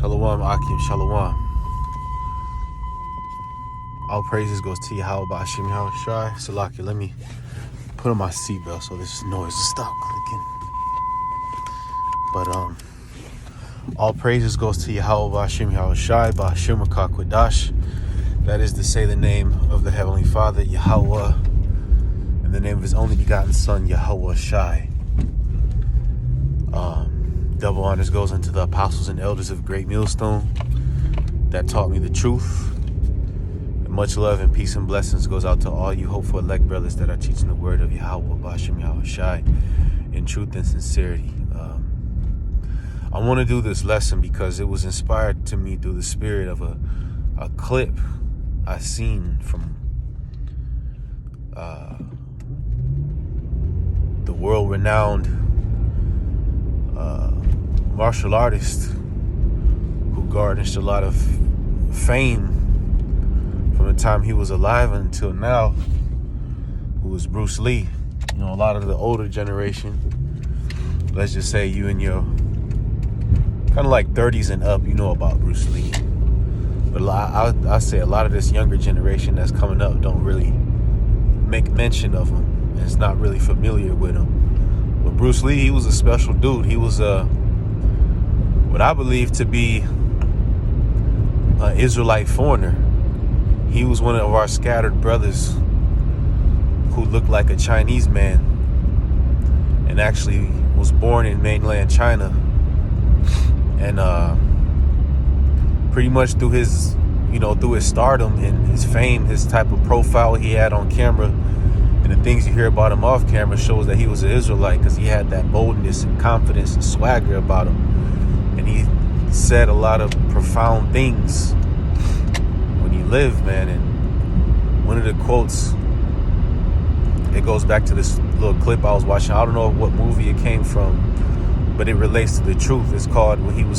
Shalom, Akim, Shalom. All praises goes to Yahweh Ba'ashim Yahweh Shai. Salaki, let me put on my seatbelt so this noise will stop clicking. But all praises goes to Yahweh Ba'ashim Yahweh Shai, Ba'ashim Rakakwadash. That is to say the name of the Heavenly Father, Yahweh, and the name of His only begotten Son, Yahweh Shai. Double honors goes into the apostles and elders of Great Millstone that taught me the truth. And much love and peace and blessings goes out to all you hopeful elect brothers that are teaching the word of Yahweh Ba'ashim Yahweh Shai in truth and sincerity. I want to do this lesson because it was inspired to me through the spirit of a clip I seen from the world-renowned martial artist who garnished a lot of fame from the time he was alive until now, who was Bruce Lee. You know, a lot of the older generation, let's just say you in your kind of like 30s and up, you know about Bruce Lee. But I say a lot of this younger generation that's coming up don't really make mention of him and is not really familiar with him. But Bruce Lee, he was a special dude. He was what I believe to be an Israelite foreigner. He was one of our scattered brothers who looked like a Chinese man and actually was born in mainland China. And pretty much through his stardom and his fame, his type of profile he had on camera, and the things you hear about him off camera shows that he was an Israelite because he had that boldness and confidence and swagger about him. And he said a lot of profound things when he lived, man. And one of the quotes, it goes back to this little clip I was watching. I don't know what movie it came from, but it relates to the truth. It's called, you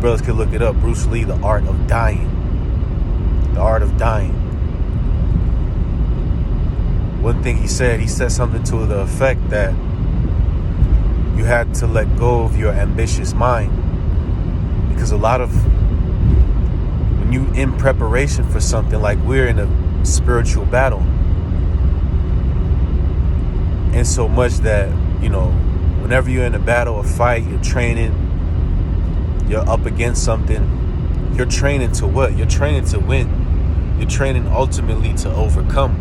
brothers can look it up, Bruce Lee, The Art of Dying. The Art of Dying. One thing he said something to the effect that you had to let go of your ambitious mind. Because a lot of, when you in preparation for something, like we're in a spiritual battle. And so much that, whenever you're in a battle, a fight, you're training, you're up against something, you're training to what? You're training to win. You're training ultimately to overcome.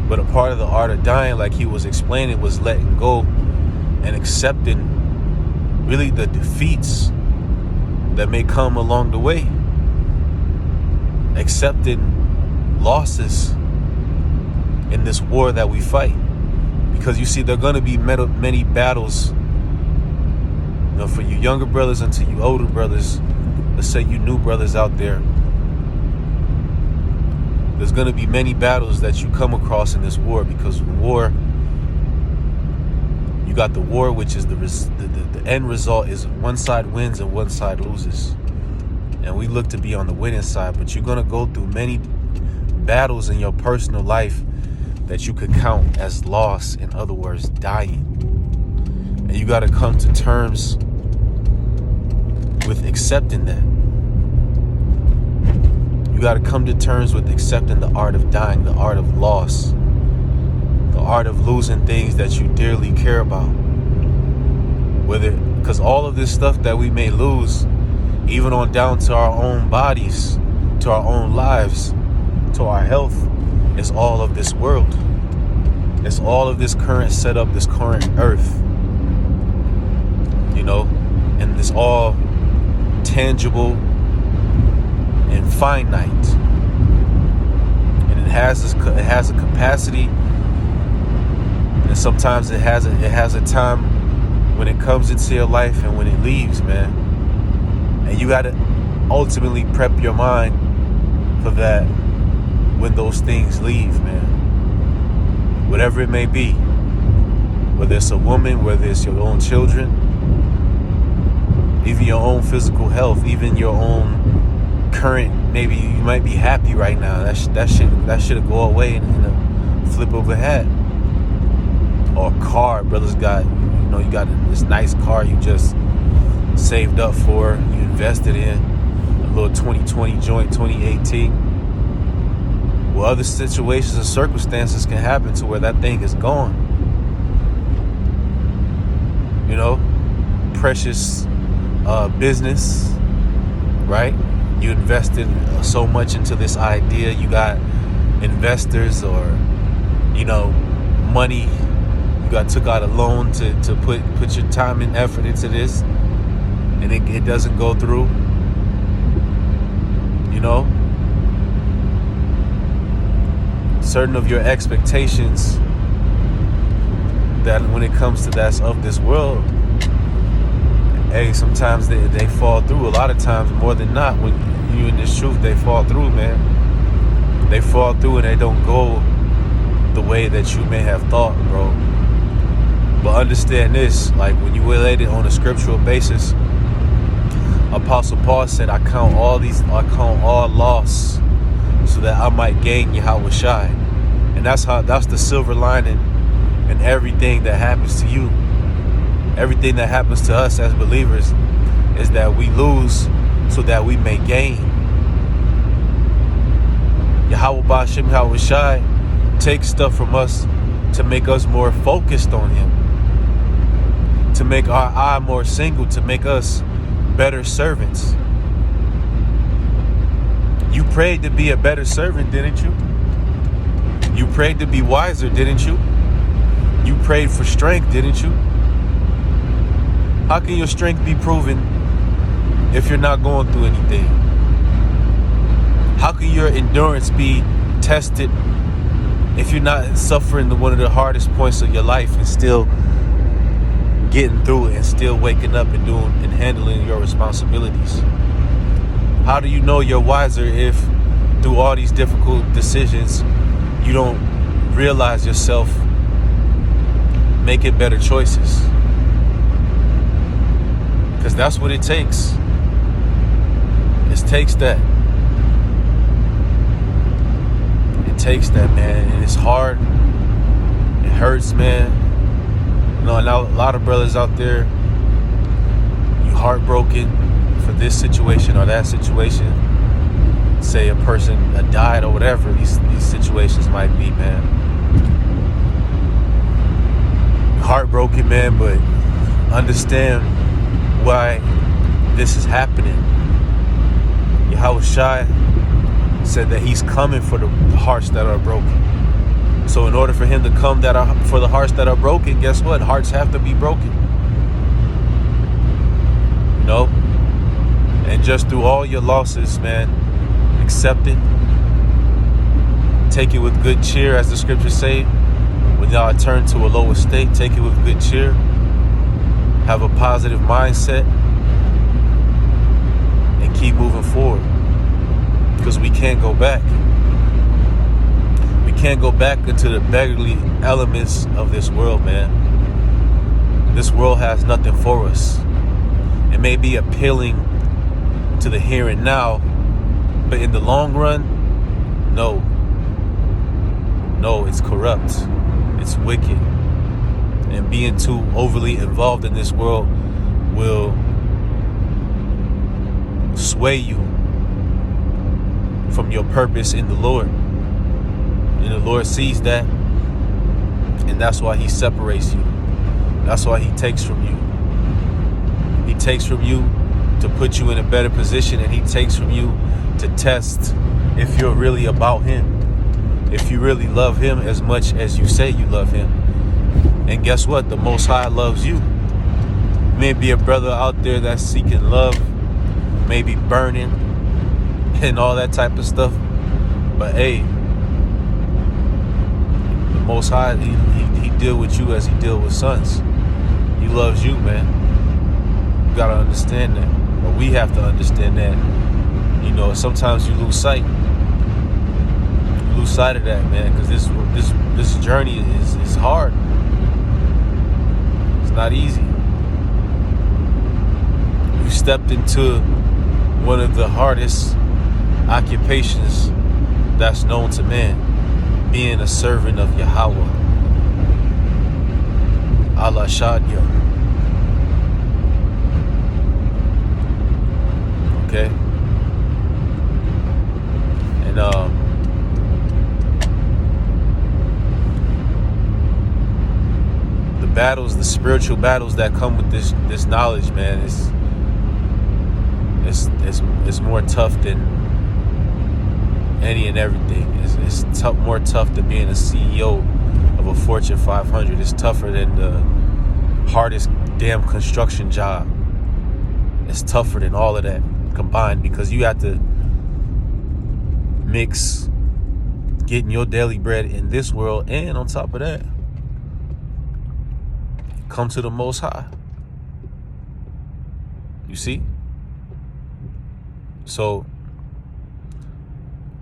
But a part of the art of dying, like he was explaining, was letting go and accepting really the defeats that may come along the way. Accepting losses in this war that we fight. Because you see, there are going to be many battles. For you younger brothers and to you older brothers, let's say you new brothers out there, there's going to be many battles that you come across in this war, because war, you got the war, which is the end result is one side wins and one side loses. And we look to be on the winning side, but you're going to go through many battles in your personal life that you could count as loss, in other words, dying. And you got to come to terms with accepting that. You got to come to terms with accepting the art of dying, the art of loss, the art of losing things that you dearly care about. Because all of this stuff that we may lose, even on down to our own bodies, to our own lives, to our health, is all of this world. It's all of this current setup, this current earth. And it's all tangible and finite. And it has a capacity, and sometimes it has a time when it comes into your life and when it leaves, man. And you got to ultimately prep your mind for that when those things leave, man. Whatever it may be, whether it's a woman, whether it's your own children, even your own physical health, even your own current, maybe you might be happy right now. That should go away in a flip of a hat. Or a car, brothers got, you got this nice car you just saved up for, you invested in a little 2020 joint, 2018. Well, other situations and circumstances can happen to where that thing is gone. You know, precious business, right? You invested so much into this idea. You got investors or, you know, money. You took out a loan to put your time and effort into this, and it doesn't go through. You know, certain of your expectations that when it comes to that's of this world, hey, sometimes they fall through. A lot of times, more than not, when you in this truth, they fall through, man. They fall through and they don't go the way that you may have thought, bro. But understand this, like when you relate it on a scriptural basis, Apostle Paul said, I count all loss so that I might gain Yahweh Shai. And that's the silver lining in everything that happens to you. Everything that happens to us as believers is that we lose so that we may gain. Yahweh Ba'Shem Yahweh Shai takes stuff from us to make us more focused on him, to make our eye more single, to make us better servants. You prayed to be a better servant, didn't you? You prayed to be wiser, didn't you? You prayed for strength, didn't you? How can your strength be proven if you're not going through anything? How can your endurance be tested if you're not suffering one of the hardest points of your life and still getting through it and still waking up and doing and handling your responsibilities? How do you know you're wiser if through all these difficult decisions you don't realize yourself making better choices? Because that's what it takes. It takes that. It takes that, man. And it's hard. It hurts, man. You know, now a lot of brothers out there, you heartbroken for this situation or that situation. Say a person died or whatever these situations might be, man. Heartbroken, man, but understand why this is happening. Yahweh Shai said that he's coming for the hearts that are broken. So in order for him to come for the hearts that are broken, guess what? Hearts have to be broken. You know? And just through all your losses, man, accept it. Take it with good cheer, as the scriptures say. When y'all turn to a lower state, take it with good cheer. Have a positive mindset and keep moving forward, because we can't go back. We can't go back into the beggarly elements of this world, man. This world has nothing for us. It may be appealing to the here and now, but in the long run, no, it's corrupt, it's wicked. And being too overly involved in this world will sway you from your purpose in the Lord. And the Lord sees that, and that's why he separates you. That's why he takes from you. He takes from you to put you in a better position, and he takes from you to test if you're really about him, if you really love him as much as you say you love him. And guess what? The Most High loves you. Maybe a brother out there that's seeking love, maybe burning and all that type of stuff. But hey, the Most High, he deal with you as he deal with sons. He loves you, man. You gotta understand that. Or we have to understand that. You know, sometimes you lose sight. You lose sight of that, man, because this journey is hard. It's not easy. You stepped into one of the hardest occupations that's known to man, being a servant of Yahweh. Allah Shadya. Okay? And the battles, the spiritual battles that come with this knowledge, man, it's more tough than any and everything. It's more tough than being a CEO of a Fortune 500. It's tougher than the hardest damn construction job. It's tougher than all of that combined, because you have to mix getting your daily bread in this world, and on top of that, come to the Most High. You see? So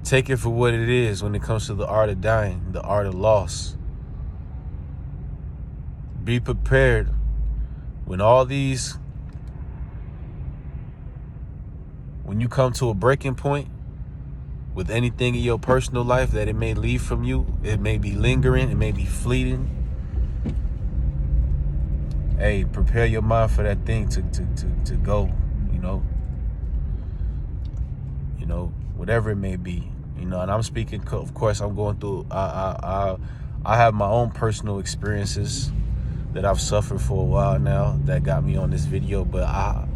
take it for what it is when it comes to the art of dying, the art of loss. Be prepared when you come to a breaking point with anything in your personal life that it may leave from you, it may be lingering, it may be fleeting. Hey, prepare your mind for that thing to go, whatever it may be, and I'm speaking, of course, I'm going through, I have my own personal experiences that I've suffered for a while now that got me on this video, but I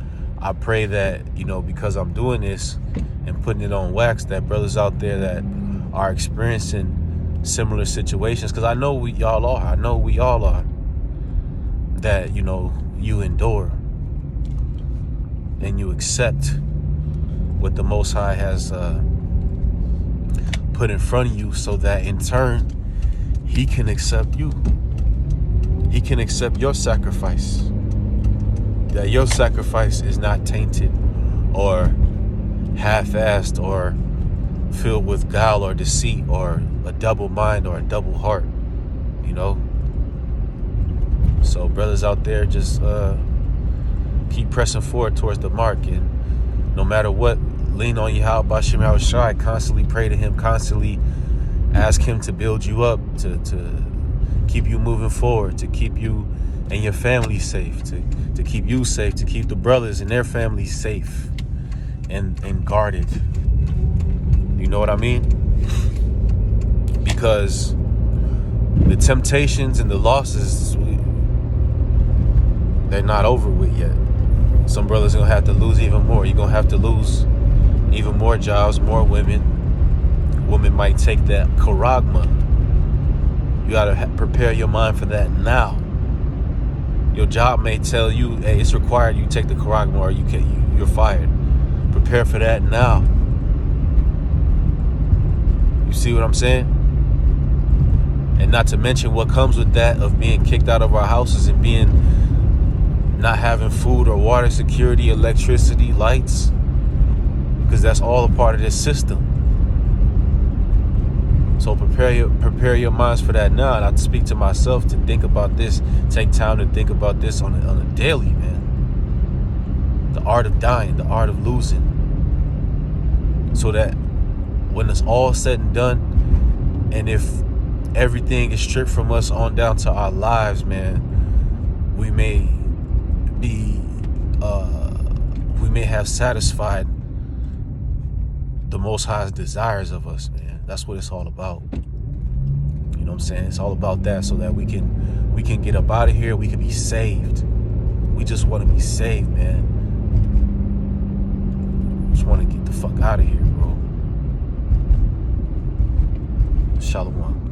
pray that, because I'm doing this and putting it on wax, that brothers out there that are experiencing similar situations, because I know we all are, that, you endure and you accept what the Most High has put in front of you, so that in turn, He can accept you. He can accept your sacrifice. That your sacrifice is not tainted or half-assed or filled with guile or deceit or a double mind or a double heart, So brothers out there, just keep pressing forward towards the mark, and no matter what, lean on Yahweh Bashim Yahushai. Constantly pray to Him, constantly ask Him to build you up, to keep you moving forward, to keep you and your family safe, to keep you safe, to keep the brothers and their families safe and guarded. You know what I mean? Because the temptations and the losses, they're not over with yet. Some brothers are going to have to lose even more. You're going to have to lose even more jobs, more women. Women might take that charagma. You got to prepare your mind for that now. Your job may tell you, hey, it's required you take the charagma or you're fired. Prepare for that now. You see what I'm saying? And not to mention what comes with that of being kicked out of our houses and not having food or water security, electricity, lights, because that's all a part of this system. So prepare your minds for that now. And I speak to myself to think about this, take time to think about this on a daily, man. The art of dying, the art of losing. So that when it's all said and done, and if everything is stripped from us on down to our lives, man, we may have satisfied the Most High's desires of us, man. That's what it's all about. You know what I'm saying? It's all about that, so that we can get up out of here. We can be saved. We just want to be saved, man. Just want to get the fuck out of here, bro. Shalom.